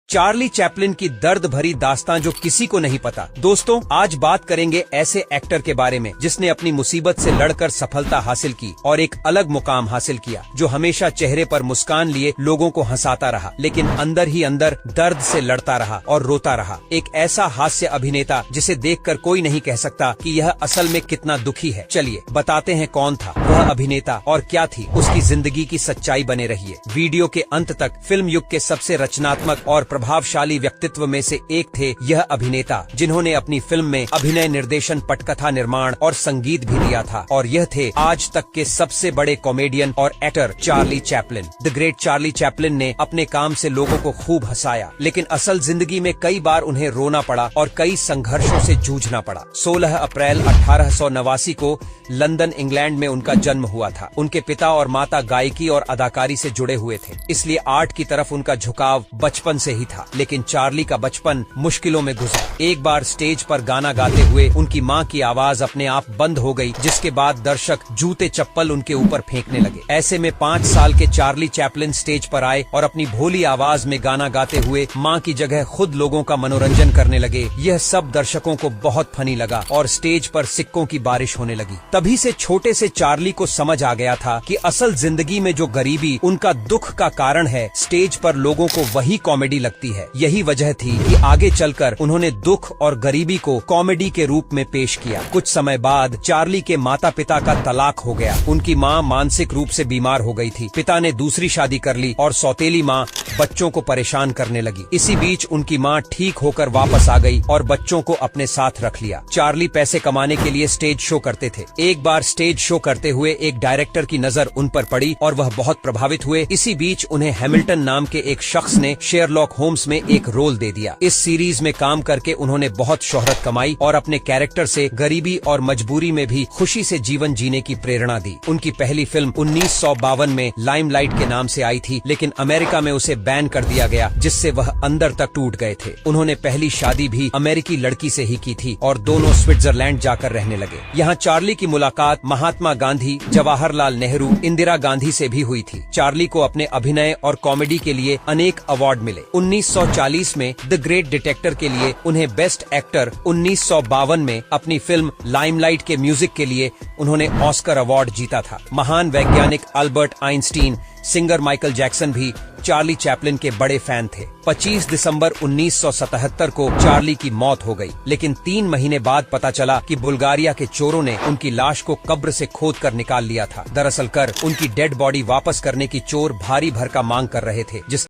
Charlie Chaplin की दर्द भरी दास्तां जो किसी को नहीं पता। दोस्तों, आज बात करेंगे ऐसे एक्टर के बारे में जिसने अपनी मुसीबत से लड़कर सफलता हासिल की और एक अलग मुकाम हासिल किया, जो हमेशा चेहरे पर मुस्कान लिए लोगों को हंसाता रहा, लेकिन अंदर ही अंदर दर्द से लड़ता रहा और रोता रहा। एक ऐसा हास्य अभिनेता जिसे देखकर कोई नहीं कह सकता कि यह असल में कितना दुखी है। चलिए बताते हैं कौन था वह अभिनेता और क्या थी उसकी जिंदगी की सच्चाई। बने रहिए वीडियो के अंत तक। फिल्म युग के सबसे रचनात्मक और प्रभावशाली व्यक्तित्व में से एक थे यह अभिनेता, जिन्होंने अपनी फिल्म में अभिनय, निर्देशन, पटकथा निर्माण और संगीत भी दिया था। और यह थे आज तक के सबसे बड़े कॉमेडियन और actor Charlie Chaplin. The great Charlie Chaplin ने अपने काम से लोगों को खूब हंसाया, लेकिन असल जिंदगी में कई बार उन्हें रोना पड़ा और कई संघर्षों से जूझना पड़ा। 16 अप्रैल 1889 को लंदन, इंग्लैंड में उनका जन्म हुआ था। उनके पिता और माता गायकी और अदाकारी से जुड़े हुए थे, इसलिए आर्ट की तरफ उनका झुकाव बचपन से ही था। लेकिन चार्ली का बचपन मुश्किलों में गुजरा। एक बार स्टेज पर गाना गाते हुए उनकी मां की आवाज अपने आप बंद हो गई, जिसके बाद दर्शक जूते चप्पल उनके ऊपर फेंकने लगे। ऐसे में 5 साल के चार्ली चैपलिन स्टेज पर आए और अपनी भोली आवाज में गाना गाते हुए मां की जगह खुद लोगों का मनोरंजन करने लगे। यह सब दर्शकों को बहुत फनी लगा और स्टेज पर सिक्कों की बारिश होने लगी। तभी से छोटे से चार्ली को समझ आ गया था कि असल जिंदगी में जो गरीबी उनका दुख का कारण है, स्टेज पर लोगों को वही कॉमेडी लगती है। यही वजह थी कि आगे चलकर उन्होंने दुख और गरीबी को कॉमेडी के रूप में पेश किया। कुछ समय बाद चार्ली के माता पिता का तलाक हो गया। उनकी मां मानसिक रूप से बीमार हो गई थी। पिता ने दूसरी शादी कर ली और सौतेली मां बच्चों को परेशान करने लगी। इसी बीच उनकी मां ठीक होकर वापस आ गई और बच्चों को अपने साथ रख लिया। चार्ली पैसे कमाने के लिए स्टेज शो करते थे। एक बार स्टेज शो करते हुए एक डायरेक्टर की नजर उन पर पड़ी और वह बहुत प्रभावित हुए। इसी बीच उन्हें हैमिल्टन नाम के एक शख्स ने शेरलॉक होम्स में एक रोल दे दिया। इस सीरीज में काम करके उन्होंने बहुत शोहरत कमाई और अपने कैरेक्टर से गरीबी और मजबूरी में भी खुशी से जीवन जीने की प्रेरणा दी। उनकी पहली फिल्म 1952 में लाइमलाइट के नाम से आई थी, लेकिन अमेरिका में उसे बैन कर दिया गया, जिससे वह अंदर तक टूट गए थे। उन्होंने पहली शादी भी अमेरिकी लड़की से ही की थी और दोनों स्विट्जरलैंड जाकर रहने लगे। यहाँ चार्ली की मुलाकात महात्मा गांधी, जवाहरलाल नेहरू, इंदिरा गांधी से भी हुई थी। चार्ली को अपने अभिनय और कॉमेडी के लिए अनेक अवार्ड मिले। 1940 में द ग्रेट डिटेक्टर के लिए उन्हें बेस्ट एक्टर, 1952 में अपनी फिल्म लाइमलाइट के म्यूजिक के लिए उन्होंने ऑस्कर अवार्ड जीता था। महान वैज्ञानिक Albert Einstein, singer Michael Jackson भी चार्ली चैपलिन के बड़े फैन थे। 25 दिसंबर 1977 को चार्ली की मौत हो गई, लेकिन 3 महीने बाद पता चला कि बुल्गारिया के चोरों ने उनकी लाश को कब्र से खोदकर निकाल लिया था। दरअसल उनकी डेड बॉडी वापस करने की चोर भारी भरकम मांग कर रहे थे, जिस